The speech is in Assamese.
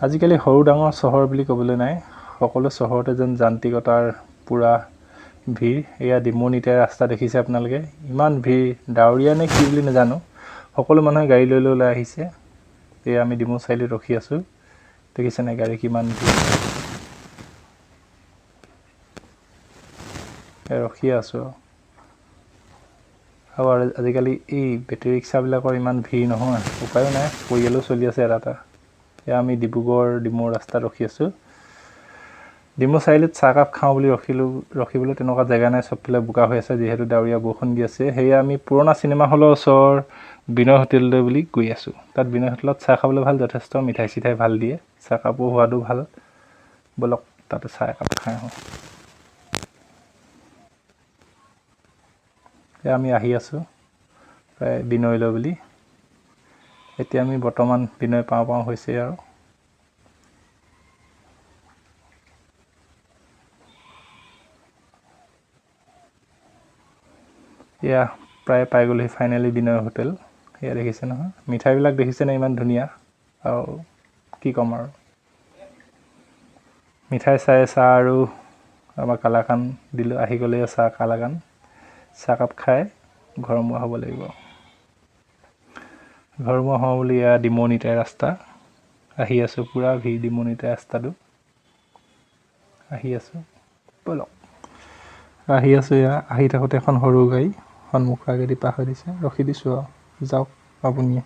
আজিকালি সৰু ডাঙৰ চহৰ বুলি ক'বলৈ নাই, সকলো চহৰতে যেন যান্ত্ৰিকতাৰ পূৰা ভিৰ। এয়া ডিমৌনিতে ৰাস্তা দেখিছে আপোনালোকে, ইমান ভিৰ, ডাৱৰীয়া নে কি বুলি নাজানো, সকলো মানুহে গাড়ী লৈ ওলাই আহিছে। এয়া আমি ডিমৌ চাৰিআলিত ৰখি আছোঁ, দেখিছে নাই গাড়ী কিমান ভিৰ, ৰখিয়ে আছোঁ। আৰু আজিকালি এই বেটেৰী ৰিক্সাবিলাকৰ ইমান ভিৰ নহয়, উপায়ো নাই, পৰিয়ালো চলি আছে এটা। এয়া আমি ডিমৌ ৰাস্তাত ৰখি আছোঁ। ডিমৌ চাৰিআলিত চাহকাপ খাওঁ বুলি ৰখিবলৈ তেনেকুৱা জেগা নাই, চবফালে বোকা হৈ আছে যিহেতু ডাৱৰীয়া বৰষুণ দি আছে। সেয়া আমি পুৰণা চিনেমা হলৰ ওচৰৰ বিনয় হোটেললৈ বুলি গৈ আছোঁ। তাত বিনয় হোটেলত চাহ খাবলৈ ভাল, যথেষ্ট মিঠাই চিঠাই ভাল দিয়ে, চাহকাপৰ সোৱাদো ভাল। ব'লক তাতে চাহ একাপ খাই আহোঁ। এয়া আমি আহি আছোঁ প্ৰায় বিনয়লৈ বুলি। এতিয়া আমি বৰ্তমান বিনয় পাওঁ হৈছে আৰু। এয়া প্ৰায় পাই গ'লোহি ফাইনেলি বিনয় হোটেল। এয়া দেখিছে নহয়, মিঠাইবিলাক দেখিছেনে ইমান ধুনীয়া, আৰু কি ক'ম আৰু। মিঠাই চাই চাহ আৰু আমাৰ কালাকান দিলোঁ, আহি গ'লে চাহ কালাকান। চাহকাপ খাই ঘৰমুৱা হ'ব লাগিব। ঘৰমুৱা হওঁ বুলি এয়া ডিমৌনিতে ৰাস্তা, আহি আছোঁ, পূৰা ভিৰ ডিমৌনিতে ৰাস্তাটো, আহি আছোঁ। ব'লক আহি আছোঁ, এয়া আহি থাকোঁতে এখন সৰু গাড়ী সন্মুখৰ আগেদি পাৰ হৈ দিছে, ৰখি দিছোঁ আৰু, যাওক আপুনিয়ে।